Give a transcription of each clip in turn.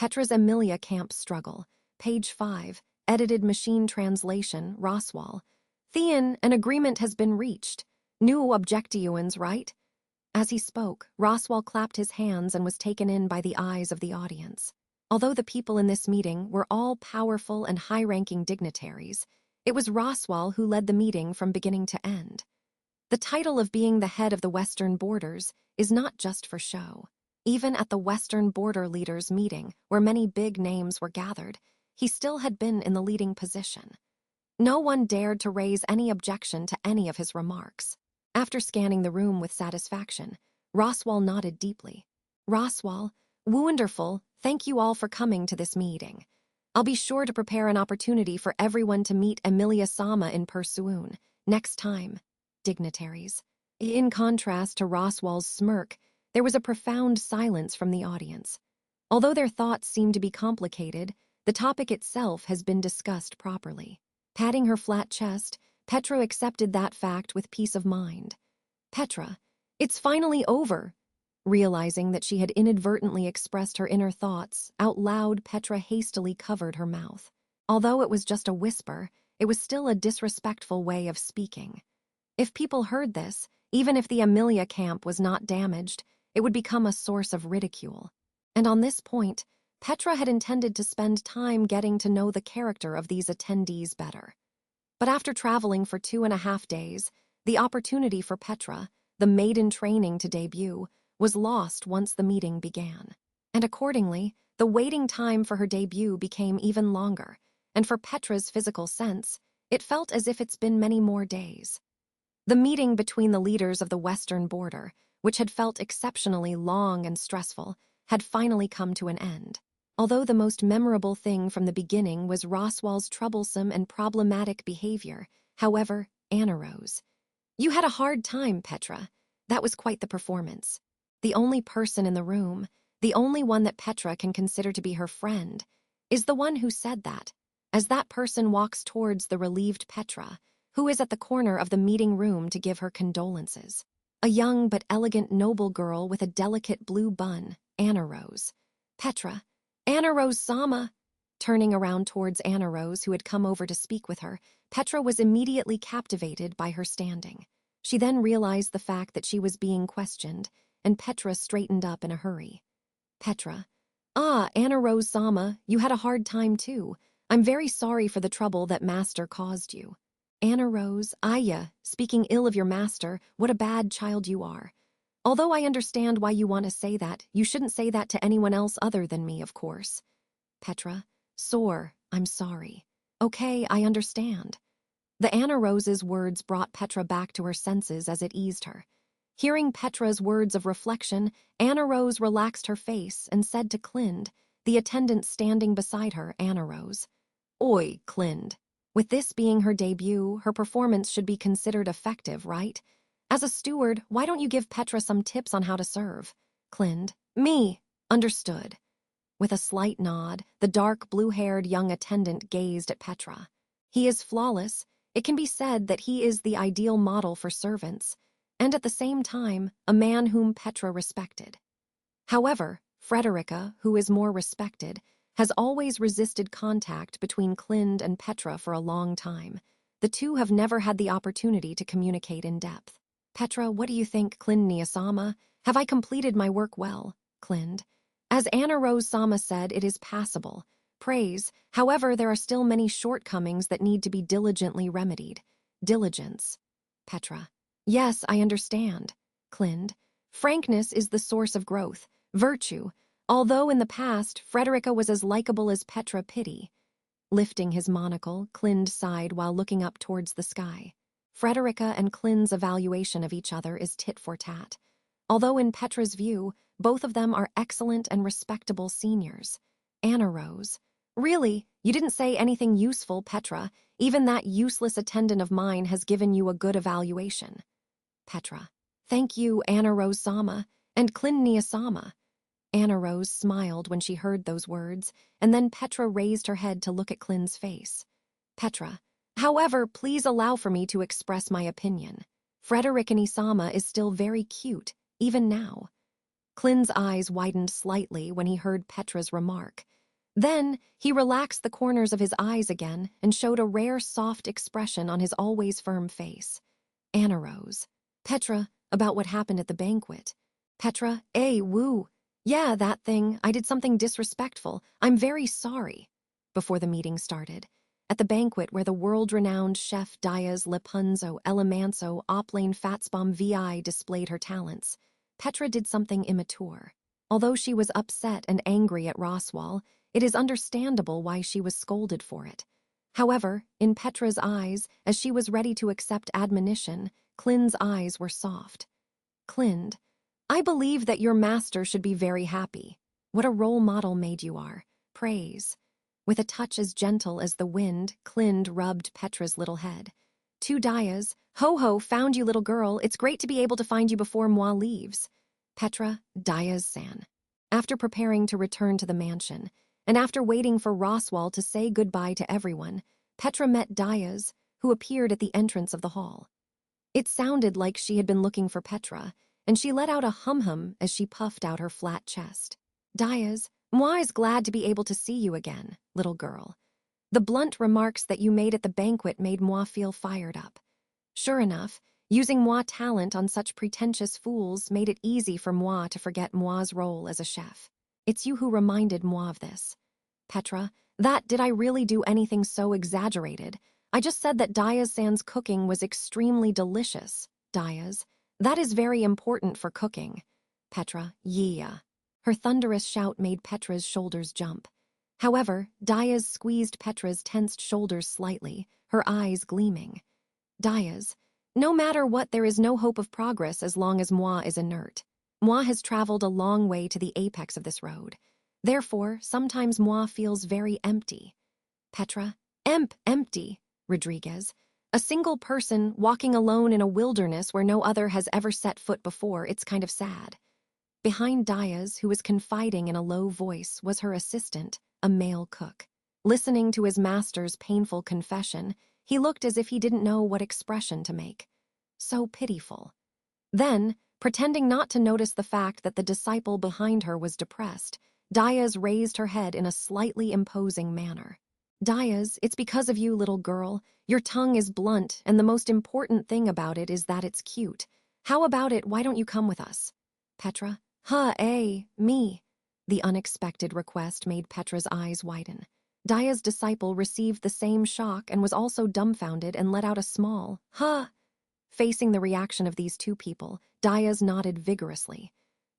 Petra's Emilia camp struggle. Page 5, edited machine translation, Roswell. Thean, an agreement has been reached. New objectuans, right? As he spoke, Roswell clapped his hands and was taken in by the eyes of the audience. Although the people in this meeting were all powerful and high-ranking dignitaries, it was Roswell who led the meeting from beginning to end. The title of being the head of the Western Borders is not just for show. Even at the Western Border Leaders meeting, where many big names were gathered, he still had been in the leading position. No one dared to raise any objection to any of his remarks. After scanning the room with satisfaction, Roswell nodded deeply. Roswell, wonderful, thank you all for coming to this meeting. I'll be sure to prepare an opportunity for everyone to meet Emilia-sama in person next time. Dignitaries. In contrast to Roswell's smirk, there was a profound silence from the audience. Although their thoughts seemed to be complicated, the topic itself has been discussed properly. Patting her flat chest, Petra accepted that fact with peace of mind. Petra, it's finally over. Realizing that she had inadvertently expressed her inner thoughts, out loud Petra hastily covered her mouth. Although it was just a whisper, it was still a disrespectful way of speaking. If people heard this, even if the Emilia camp was not damaged, it would become a source of ridicule. And on this point, Petra had intended to spend time getting to know the character of these attendees better. But after traveling for 2.5 days, the opportunity for Petra, the maiden training to debut, was lost once the meeting began. And accordingly, the waiting time for her debut became even longer, and for Petra's physical sense, it felt as if it's been many more days. The meeting between the leaders of the Western Border, which had felt exceptionally long and stressful, had finally come to an end. Although the most memorable thing from the beginning was Roswell's troublesome and problematic behavior, however, Anna rose. You had a hard time, Petra. That was quite the performance. The only person in the room, the only one that Petra can consider to be her friend, is the one who said that, as that person walks towards the relieved Petra, who is at the corner of the meeting room to give her condolences. A young but elegant noble girl with a delicate blue bun, Anna Rose. Petra, Anna Rose-sama. Turning around towards Anna Rose, who had come over to speak with her, Petra was immediately captivated by her standing. She then realized the fact that she was being questioned, and Petra straightened up in a hurry. Petra, Anna Rose-sama, you had a hard time too. I'm very sorry for the trouble that Master caused you. Anna Rose, speaking ill of your master, what a bad child you are. Although I understand why you want to say that, you shouldn't say that to anyone else other than me, of course. Petra, I'm sorry. Okay, I understand. The Anna Rose's words brought Petra back to her senses as it eased her. Hearing Petra's words of reflection, Anna Rose relaxed her face and said to Clind, the attendant standing beside her, Anna Rose. Oi, Clind. With this being her debut, her performance should be considered effective, right? As a steward, why don't you give Petra some tips on how to serve? Clind, me. Understood. With a slight nod, the dark blue-haired young attendant gazed at Petra. He is flawless. It can be said that he is the ideal model for servants, and at the same time, a man whom Petra respected. However, Frederica, who is more respected, has always resisted contact between Clind and Petra for a long time. The two have never had the opportunity to communicate in depth. Petra, what do you think, Clind-sama? Have I completed my work well? Clind. As Anna Rose-sama said, it is passable. Praise. However, there are still many shortcomings that need to be diligently remedied. Diligence. Petra. Yes, I understand. Clind. Frankness is the source of growth. Virtue. Although in the past, Frederica was as likable as Petra pity. Lifting his monocle, Clind sighed while looking up towards the sky. Frederica and Clind's evaluation of each other is tit for tat. Although in Petra's view, both of them are excellent and respectable seniors. Anna Rose. Really, you didn't say anything useful, Petra. Even that useless attendant of mine has given you a good evaluation. Petra. Thank you, Anna Rose-sama, and Clind-sama. Anna Rose smiled when she heard those words, and then Petra raised her head to look at Clind's face. Petra. However, please allow for me to express my opinion. Frederica-sama is still very cute, even now. Clind's eyes widened slightly when he heard Petra's remark. Then he relaxed the corners of his eyes again and showed a rare soft expression on his always firm face. Anna rose. Petra, about what happened at the banquet. Petra, woo. Yeah, that thing. I did something disrespectful. I'm very sorry. Before the meeting started. At the banquet where the world-renowned chef Diaz Lepunzo Elemanso Oplane Fatsbomb VI displayed her talents, Petra did something immature. Although she was upset and angry at Roswal, it is understandable why she was scolded for it. However, in Petra's eyes, as she was ready to accept admonition, Clin's eyes were soft. Clind, I believe that your master should be very happy. What a role model maid you are. Praise. With a touch as gentle as the wind, Clind rubbed Petra's little head. Two Dias, ho, found you, little girl. It's great to be able to find you before moi leaves. Petra, Dias-san. After preparing to return to the mansion, and after waiting for Roswal to say goodbye to everyone, Petra met Dias, who appeared at the entrance of the hall. It sounded like she had been looking for Petra, and she let out a hum-hum as she puffed out her flat chest. Dias, moi is glad to be able to see you again, little girl. The blunt remarks that you made at the banquet made moi feel fired up. Sure enough, using moi talent on such pretentious fools made it easy for moi to forget moi's role as a chef. It's you who reminded moi of this. Petra, did I really do anything so exaggerated? I just said that Dias-san's cooking was extremely delicious. Dias, that is very important for cooking. Petra, yeah. Her thunderous shout made Petra's shoulders jump. However, Dias squeezed Petra's tensed shoulders slightly, her eyes gleaming. Dias, no matter what, there is no hope of progress as long as moi is inert. Moi has traveled a long way to the apex of this road. Therefore, sometimes moi feels very empty. Petra, empty. Rodriguez, a single person walking alone in a wilderness where no other has ever set foot before, it's kind of sad. Behind Dias, who was confiding in a low voice, was her assistant, a male cook. Listening to his master's painful confession, he looked as if he didn't know what expression to make. So pitiful. Then, pretending not to notice the fact that the disciple behind her was depressed, Dias raised her head in a slightly imposing manner. Dias, it's because of you, little girl. Your tongue is blunt, and the most important thing about it is that it's cute. How about it, why don't you come with us? Petra, me. The unexpected request made Petra's eyes widen. Dia's disciple received the same shock and was also dumbfounded and let out a small, Facing the reaction of these two people, Dias nodded vigorously.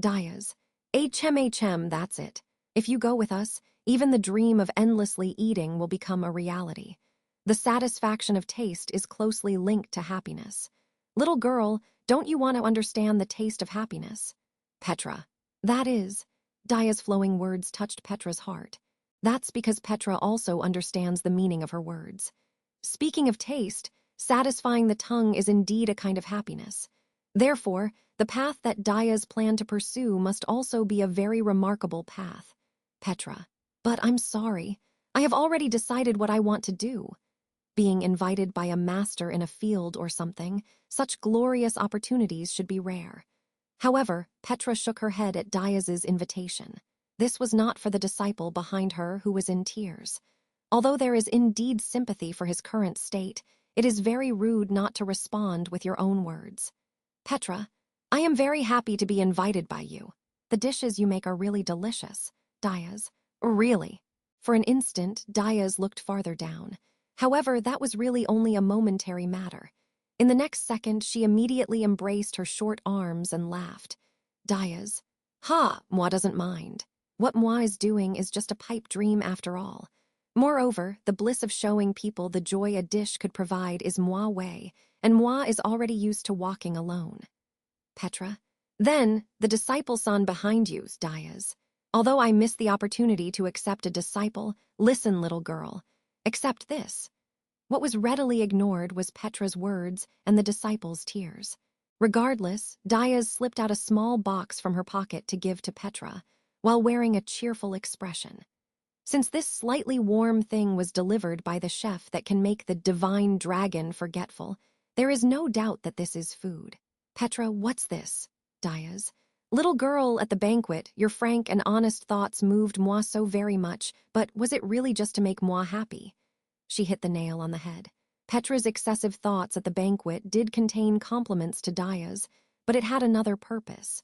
Dias, HM, that's it. If you go with us, even the dream of endlessly eating will become a reality. The satisfaction of taste is closely linked to happiness. Little girl, don't you want to understand the taste of happiness? Petra, that is. Dia's flowing words touched Petra's heart. That's because Petra also understands the meaning of her words. Speaking of taste, satisfying the tongue is indeed a kind of happiness. Therefore, the path that Dias planned to pursue must also be a very remarkable path. Petra, but I'm sorry. I have already decided what I want to do. Being invited by a master in a field or something, such glorious opportunities should be rare. However, Petra shook her head at Dias's invitation. This was not for the disciple behind her who was in tears. Although there is indeed sympathy for his current state, it is very rude not to respond with your own words. Petra, I am very happy to be invited by you. The dishes you make are really delicious. Dias, really? For an instant, Dias looked farther down. However, that was really only a momentary matter. In the next second, she immediately embraced her short arms and laughed. Dias, moi doesn't mind. What moi is doing is just a pipe dream after all. Moreover, the bliss of showing people the joy a dish could provide is moi way, and moi is already used to walking alone. Petra, then, the disciple-san behind you's Dias. Although I missed the opportunity to accept a disciple, listen, little girl. Accept this. What was readily ignored was Petra's words and the disciple's tears. Regardless, Dias slipped out a small box from her pocket to give to Petra, while wearing a cheerful expression. Since this slightly warm thing was delivered by the chef that can make the divine dragon forgetful, there is no doubt that this is food. Petra, what's this? Dias, Little girl at the banquet, your frank and honest thoughts moved moi so very much, but was it really just to make moi happy? She hit the nail on the head. Petra's excessive thoughts at the banquet did contain compliments to Daya's, but it had another purpose.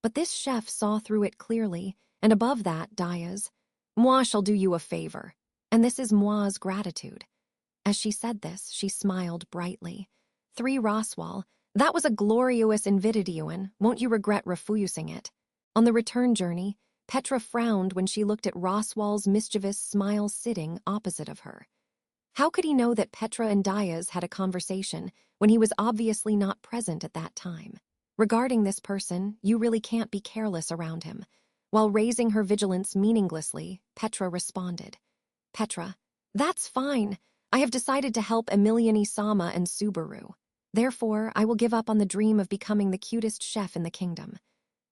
But this chef saw through it clearly, and above that, Daya's. Moi shall do you a favor, and this is moi's gratitude. As she said this, she smiled brightly. 3 Roswal, that was a glorious invitation, won't you regret refusing it? On the return journey, Petra frowned when she looked at Roswal's mischievous smile sitting opposite of her. How could he know that Petra and Daya's had a conversation when he was obviously not present at that time? Regarding this person, you really can't be careless around him. While raising her vigilance meaninglessly, Petra responded. Petra, that's fine. I have decided to help Emilia-sama and Subaru. Therefore, I will give up on the dream of becoming the cutest chef in the kingdom.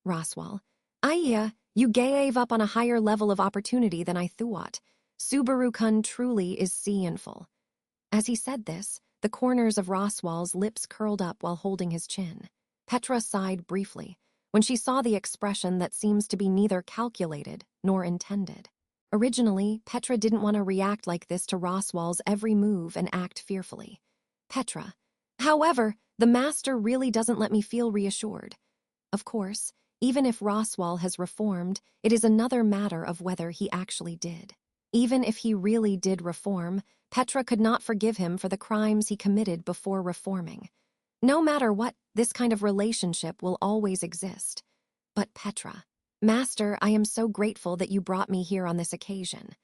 Roswal, Aya, you gave up on a higher level of opportunity than I thought. Subaru-kun truly is sinful. As he said this, the corners of Roswal's lips curled up while holding his chin. Petra sighed briefly when she saw the expression that seems to be neither calculated nor intended. Originally, Petra didn't want to react like this to Roswal's every move and act fearfully. Petra, however, the master really doesn't let me feel reassured. Of course, even if Roswal has reformed, it is another matter of whether he actually did. Even if he really did reform, Petra could not forgive him for the crimes he committed before reforming. No matter what, this kind of relationship will always exist. But Petra, Master, I am so grateful that you brought me here on this occasion.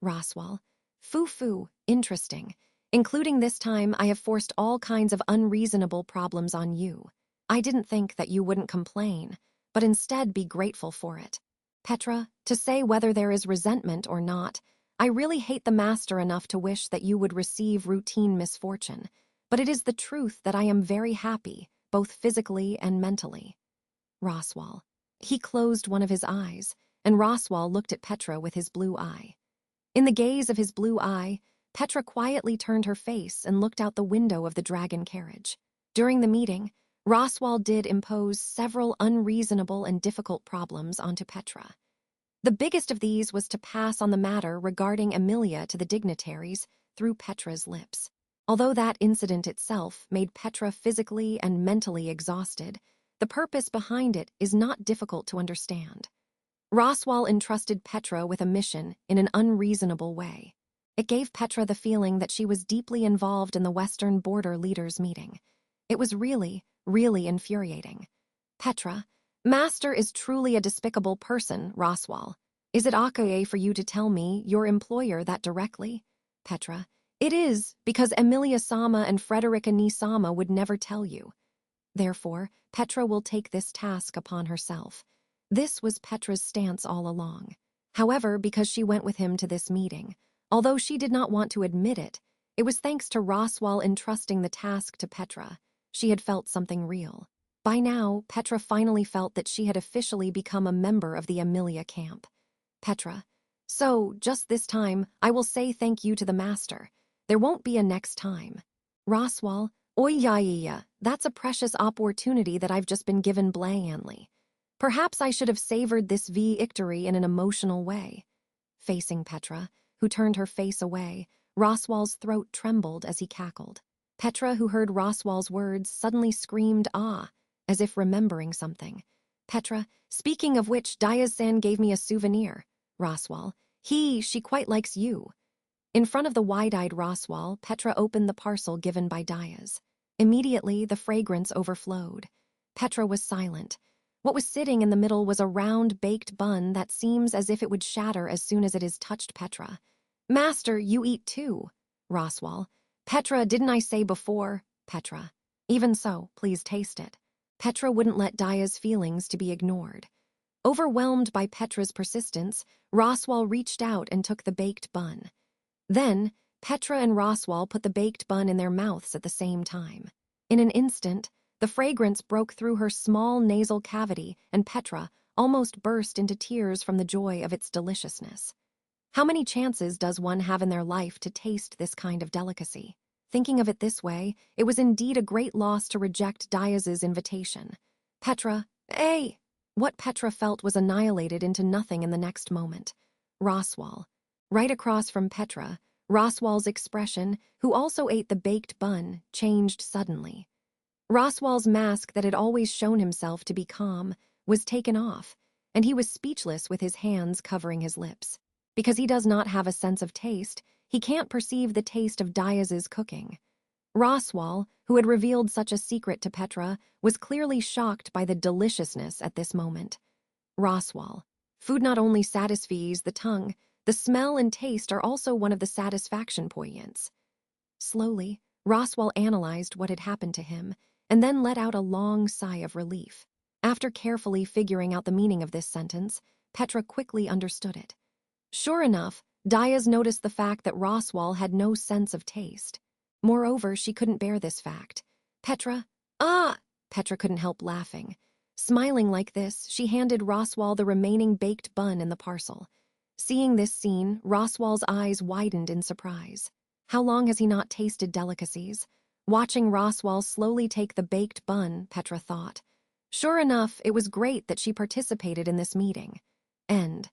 Roswal, foo-foo, interesting. Including this time, I have forced all kinds of unreasonable problems on you. I didn't think that you wouldn't complain, but instead be grateful for it. Petra, to say whether there is resentment or not, I really hate the master enough to wish that you would receive routine misfortune, but it is the truth that I am very happy, both physically and mentally. Roswal. He closed one of his eyes, and Roswal looked at Petra with his blue eye. In the gaze of his blue eye, Petra quietly turned her face and looked out the window of the dragon carriage. During the meeting, Roswal did impose several unreasonable and difficult problems onto Petra. The biggest of these was to pass on the matter regarding Emilia to the dignitaries through Petra's lips. Although that incident itself made Petra physically and mentally exhausted, the purpose behind it is not difficult to understand. Roswal entrusted Petra with a mission in an unreasonable way. It gave Petra the feeling that she was deeply involved in the Western Border Leaders' meeting. It was really infuriating. Petra, Master is truly a despicable person, Roswal. Is it okay for you to tell me, your employer, that directly? Petra, it is, because Emilia-sama and Frederica Ni-sama would never tell you. Therefore, Petra will take this task upon herself. This was Petra's stance all along. However, because she went with him to this meeting, although she did not want to admit it, it was thanks to Roswal entrusting the task to Petra. She had felt something real. By now, Petra finally felt that she had officially become a member of the Emilia camp. Petra, so, just this time, I will say thank you to the master. There won't be a next time. Roswal, oy that's a precious opportunity that I've just been given blandly. Perhaps I should have savored this victory in an emotional way. Facing Petra, who turned her face away, Roswal's throat trembled as he cackled. Petra, who heard Roswal's words, suddenly screamed ah, as if remembering something. Petra, speaking of which, Daya-san gave me a souvenir. Roswal, she quite likes you. In front of the wide-eyed Roswal, Petra opened the parcel given by Daya's. Immediately, the fragrance overflowed. Petra was silent. What was sitting in the middle was a round baked bun that seems as if it would shatter as soon as it is touched Petra. Master, you eat too. Roswal, Petra, didn't I say before? Petra, even so, please taste it. Petra wouldn't let Daya's feelings to be ignored. Overwhelmed by Petra's persistence, Roswal reached out and took the baked bun. Then, Petra and Roswal put the baked bun in their mouths at the same time. In an instant, the fragrance broke through her small nasal cavity, and Petra almost burst into tears from the joy of its deliciousness. How many chances does one have in their life to taste this kind of delicacy? Thinking of it this way, it was indeed a great loss to reject Daya's invitation. Petra, hey! What Petra felt was annihilated into nothing in the next moment. Roswal. Right across from Petra, Roswal's expression, who also ate the baked bun, changed suddenly. Roswal's mask that had always shown himself to be calm was taken off, and he was speechless with his hands covering his lips. Because he does not have a sense of taste, he can't perceive the taste of Diaz's cooking. Roswal, who had revealed such a secret to Petra, was clearly shocked by the deliciousness at this moment. Roswal. Food not only satisfies the tongue, the smell and taste are also one of the satisfaction points. Slowly, Roswal analyzed what had happened to him, and then let out a long sigh of relief. After carefully figuring out the meaning of this sentence, Petra quickly understood it. Sure enough, Diaz noticed the fact that Roswal had no sense of taste. Moreover, she couldn't bear this fact. Petra couldn't help laughing. Smiling like this, she handed Roswal the remaining baked bun in the parcel. Seeing this scene, Roswal's eyes widened in surprise. How long has he not tasted delicacies? Watching Roswal slowly take the baked bun, Petra thought. Sure enough, it was great that she participated in this meeting. End.